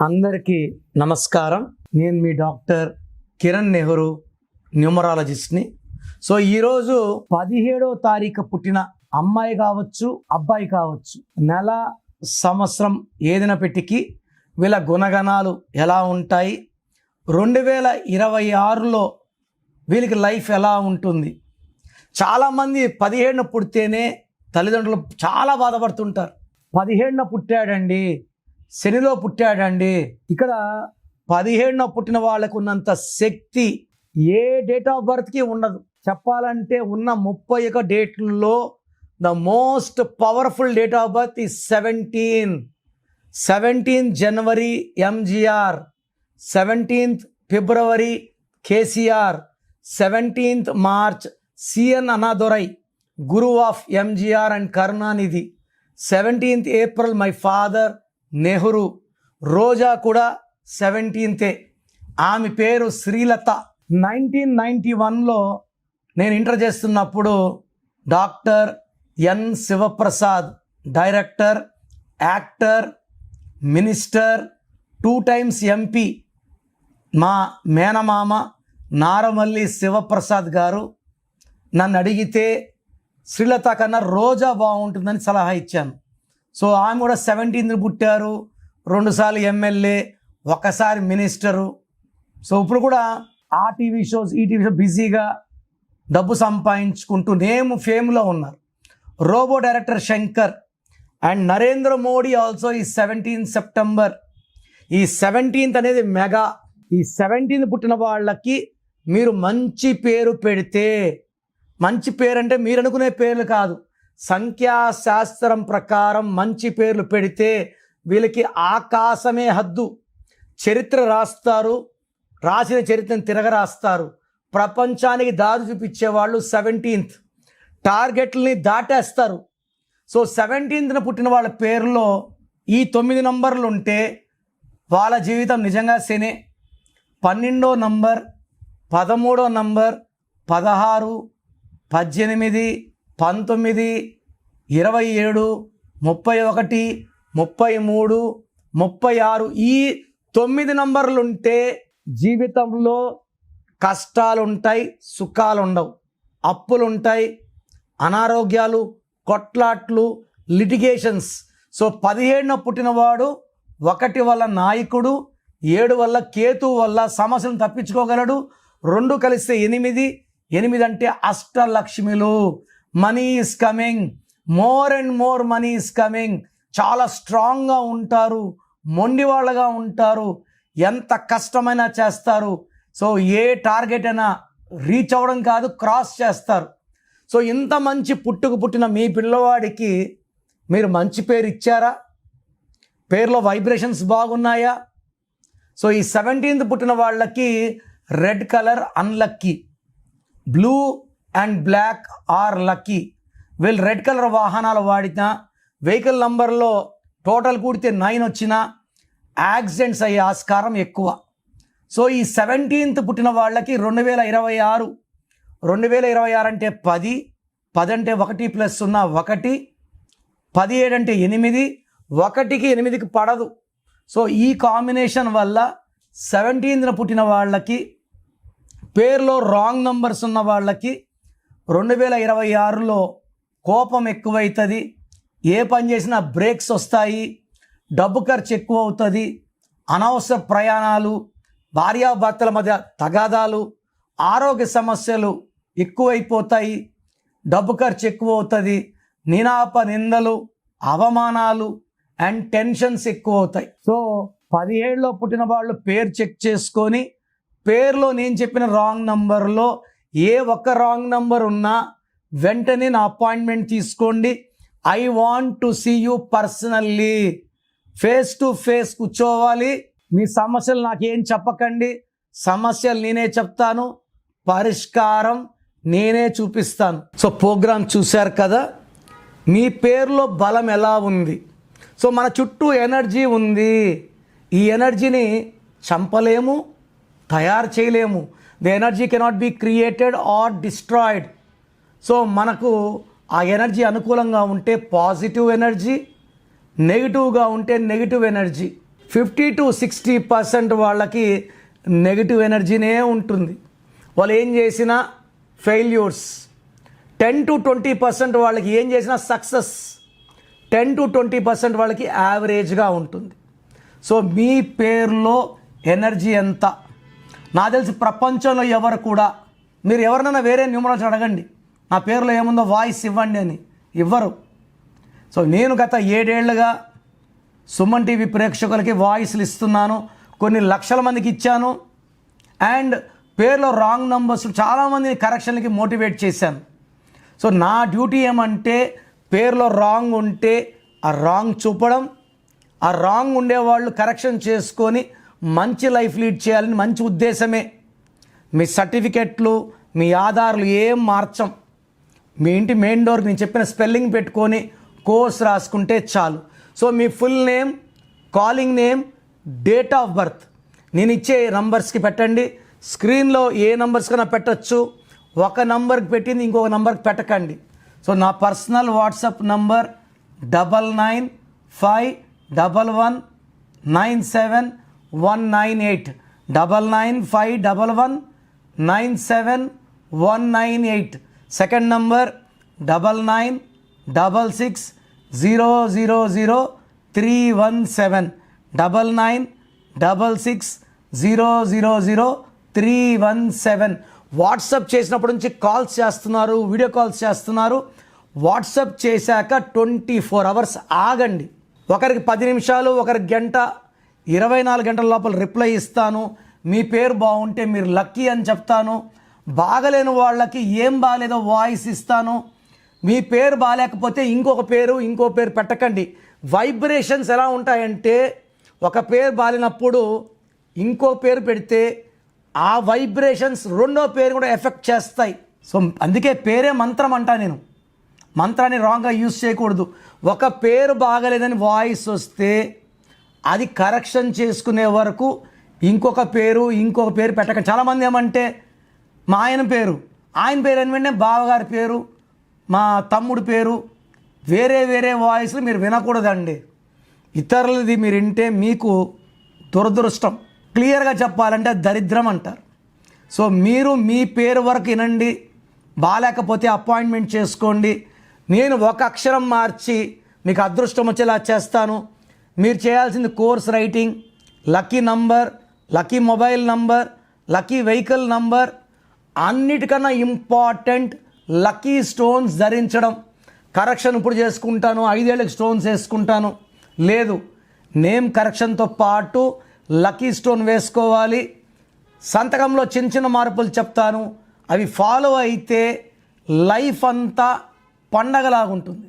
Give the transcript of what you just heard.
అందరికీ నమస్కారం. నేను మీ డాక్టర్ కిరణ్ నెహ్రూ, న్యూమరాలజిస్ట్ని. సో ఈరోజు 17వ తారీఖు పుట్టిన అమ్మాయి కావచ్చు, అబ్బాయి కావచ్చు, నెల, సంవత్సరం ఏదైనప్పటికీ వీళ్ళ గుణగణాలు ఎలా ఉంటాయి, 2026లో వీళ్ళకి లైఫ్ ఎలా ఉంటుంది. చాలామంది 17న పుడితేనే తల్లిదండ్రులు చాలా బాధపడుతుంటారు. 17న పుట్టాడండి, శనిలో పుట్టాడండి. ఇక్కడ 17న పుట్టిన వాళ్ళకు ఉన్నంత శక్తి ఏ డేట్ ఆఫ్ బర్త్కి ఉండదు. చెప్పాలంటే ఉన్న 31 డేట్లలో the most powerful date of birth ఈ 17 జనవరి ఎంజిఆర్, 17 ఫిబ్రవరి KCR, 17 March CN Annadurai, guru of MGR and Karunanidhi, 17 April my father Nehru. Roja కూడా 17థే. ఆమె పేరు శ్రీలత. 1991లో నేను ఇంటర్ చేస్తున్నప్పుడు doctor N Sivaprasad, director, actor, minister, 2 times MP, మా మేనమామ నారమల్లి శివప్రసాద్ గారు నన్ను అడిగితే శ్రీలత కన్నా రోజా బాగుంటుందని సలహా ఇచ్చాను. సో ఆమె కూడా 17th పుట్టారు, 2 సార్లు ఎమ్మెల్యే, 1 సారి మినిస్టరు. సో ఇప్పుడు కూడా ఆ టీవీ షోస్, ఈ టీవీ షో బిజీగా డబ్బు సంపాదించుకుంటూ ఫేమ్లో ఉన్నారు. Robo director Shankar and Narendra Modi also ఈ 17 సెప్టెంబర్. ఈ 17th అనేది మెగా. ఈ 17th పుట్టిన వాళ్ళకి మీరు మంచి పేరు పెడితే, మంచి పేరు అంటే మీరు అనుకునే పేర్లు కాదు, సంఖ్యాశాస్త్రం ప్రకారం మంచి పేర్లు పెడితే వీళ్ళకి ఆకాశమే హద్దు. చరిత్ర రాస్తారు, రాసిన చరిత్రను తిరగరాస్తారు. ప్రపంచానికి దారి చూపించేవాళ్ళు 17th. టార్గెట్లని దాటేస్తారు. సో 17th పుట్టిన వాళ్ళ పేరులో ఈ 9 నంబర్లు ఉంటే వాళ్ళ జీవితం నిజంగా శనే. 12వ నంబర్, 13వ నంబర్, 16, 18, 19, 27, 31, 33, 36 ఈ 9 నంబర్లు ఉంటే జీవితంలో కష్టాలు ఉంటాయి, సుఖాలు ఉండవు, అప్పులు ఉంటాయి, అనారోగ్యాలు, కొట్లాట్లు, లిటిగేషన్స్. సో 17న పుట్టినవాడు 1 వల్ల నాయకుడు, 7 వల్ల కేతు వల్ల సమస్యలను తప్పించుకోగలడు, 2 కలిస్తే 8, 8 అంటే అష్టలక్ష్మిలు. Money is coming, more and more money is coming. చాలా స్ట్రాంగ్గా ఉంటారు, మొండి వాళ్ళగా ఉంటారు, ఎంత కష్టమైనా చేస్తారు. సో ఏ టార్గెట్ అయినా రీచ్ అవ్వడం కాదు, క్రాస్ చేస్తారు. సో ఇంత మంచి పుట్టిన మీ పిల్లవాడికి మీరు మంచి పేరు ఇచ్చారా? పేరులో వైబ్రేషన్స్ బాగున్నాయా? సో ఈ 17th పుట్టిన వాళ్ళకి red colour unlucky, blue and black are lucky. వీళ్ళు రెడ్ కలర్ వాహనాలు వాడినా, వెహికల్ నంబర్లో టోటల్ కూడితే 9 వచ్చినా యాక్సిడెంట్స్ అయ్యే ఆస్కారం ఎక్కువ. సో ఈ 17th పుట్టిన వాళ్ళకి 2026 అంటే 10, 10 అంటే 1 + 0 1, 17 అంటే 8, 1కి 8కి పడదు. సో ఈ కాంబినేషన్ వల్ల 17th పుట్టిన వాళ్ళకి, పేరులో రాంగ్ నంబర్స్ ఉన్న వాళ్ళకి 2026లో కోపం ఎక్కువవుతుంది, ఏ పని చేసినా బ్రేక్స్ వస్తాయి, డబ్బు ఖర్చు ఎక్కువ అవుతుంది, అనవసర ప్రయాణాలు, భార్యాభర్తల మధ్య తగాదాలు, ఆరోగ్య సమస్యలు ఎక్కువైపోతాయి, డబ్బు ఖర్చు ఎక్కువ అవుతుంది, నిందలు, అవమానాలు అండ్ టెన్షన్స్ ఎక్కువ అవుతాయి. సో 17లో పుట్టిన వాళ్ళు పేరు చెక్ చేసుకొని, పేరులో నేను చెప్పిన రాంగ్ నంబర్లో ఏ ఒక్క రాంగ్ నంబర్ ఉన్నా వెంటనే నా అపాయింట్మెంట్ తీసుకోండి. I want to see you personally. Face to face కూర్చోవాలి. మీ సమస్యలు నాకేం చెప్పకండి, సమస్యలు నేనే చెప్తాను, పరిష్కారం నేనే చూపిస్తాను. సో ప్రోగ్రాం చూశారు కదా, మీ పేరులో బలం ఎలా ఉంది. సో మన చుట్టూ ఎనర్జీ ఉంది. ఈ ఎనర్జీని చంపలేము, తయారు చేయలేము. The energy cannot be created or destroyed. So మనకు ఆ ఎనర్జీ అనుకూలంగా ఉంటే పాజిటివ్ ఎనర్జీ, నెగిటివ్గా ఉంటే నెగిటివ్ ఎనర్జీ. 50-60% వాళ్ళకి నెగిటివ్ ఎనర్జీనే ఉంటుంది. వాళ్ళు ఏం చేసినా ఫెయిల్యూర్స్. 10-20% వాళ్ళకి ఏం చేసినా సక్సెస్. 10-20% వాళ్ళకి యావరేజ్గా ఉంటుంది. సో మీ పేరులో ఎనర్జీ ఎంత? నాకు తెలిసి ప్రపంచంలో ఎవరు కూడా, మీరు ఎవరినైనా వేరే న్యూమరాలజీ అడగండి, నా పేరులో ఏముందో వాయిస్ ఇవ్వండి అని, ఇవ్వరు. సో నేను గత 7 ఏళ్లుగా సుమన్ టీవీ ప్రేక్షకులకి వాయిస్లు ఇస్తున్నాను. కొన్ని లక్షల మందికి ఇచ్చాను. అండ్ పేరులో రాంగ్ నంబర్స్ చాలామంది కరెక్షన్లకి మోటివేట్ చేశాను. సో నా డ్యూటీ ఏమంటే పేరులో రాంగ్ ఉంటే ఆ రాంగ్ చూపడం, ఆ రాంగ్ ఉండేవాళ్ళు కరెక్షన్ చేసుకొని మంచి లైఫ్ లీడ్ చేయాలని మంచి ఉద్దేశమే. మీ సర్టిఫికెట్లు, మీ ఆధార్లు ఏం మార్చం. మీ ఇంటి మెయిన్ డోర్కి నేను చెప్పిన స్పెల్లింగ్ పెట్టుకొని కోర్స్ రాసుకుంటే చాలు. So me full name, calling name, date of birth నేను ఇచ్చే నంబర్స్కి పెట్టండి. స్క్రీన్లో ఏ నంబర్స్ కన్నా పెట్టచ్చు. ఒక నంబర్కి పెట్టింది ఇంకొక నంబర్కి పెట్టకండి. సో నా personal WhatsApp number 9951197198 9951197198. Second number 9966000317 9966000317. WhatsApp చేసినప్పటి నుంచి కాల్స్ చేస్తున్నారు, వీడియో కాల్స్ చేస్తున్నారు. వాట్సాప్ చేశాక 24 అవర్స్ ఆగండి. ఒకరికి 10 నిమిషాలు, ఒకరికి గంట, 24 గంటల లోపల రిప్లై ఇస్తాను. మీ పేరు బాగుంటే మీరు లక్కీ అని చెప్తాను. బాగలేని వాళ్ళకి ఏం బాగాలేదో వాయిస్ ఇస్తాను. మీ పేరు బాగాలేకపోతే ఇంకో పేరు పెట్టకండి. వైబ్రేషన్స్ ఎలా ఉంటాయంటే ఒక పేరు బాగాలేనప్పుడు ఇంకో పేరు పెడితే ఆ వైబ్రేషన్స్ రెండో పేరు కూడా ఎఫెక్ట్ చేస్తాయి. సో అందుకే పేరే మంత్రం అంటా నేను. మంత్రాన్ని రాంగ్గా యూజ్ చేయకూడదు. ఒక పేరు బాగలేదని వాయిస్ వస్తే అది కరెక్షన్ చేసుకునే వరకు ఇంకొక పేరు పెట్టకండి. చాలామంది ఏమంటే మా ఆయన పేరు అని వెంటనే బావగారి పేరు, మా తమ్ముడు పేరు, వేరే వాయిస్లు మీరు వినకూడదండి. ఇతరులది మీరు వింటే మీకు దురదృష్టం. క్లియర్గా చెప్పాలంటే దరిద్రం అంటారు. సో మీరు మీ పేరు వరకు వినండి. బాగాలేకపోతే అపాయింట్మెంట్ చేసుకోండి. నేను ఒక అక్షరం మార్చి మీకు అదృష్టం వచ్చేలా చేస్తాను. మీరు చేయాల్సింది course writing, lucky number, lucky mobile number, lucky vehicle number, అన్నిటికన్నా ఇంపార్టెంట్ లక్కీ స్టోన్స్ ధరించడం. కరెక్షన్ ఇప్పుడు చేసుకుంటాను, 5 ఏళ్ళకి స్టోన్స్ వేసుకుంటాను లేదు. నేమ్ కరెక్షన్తో పాటు లక్కీ స్టోన్ వేసుకోవాలి. సంతకంలో చిన్న మార్పులు చెప్తాను. అవి ఫాలో అయితే లైఫ్ అంతా పండగలాగుంటుంది.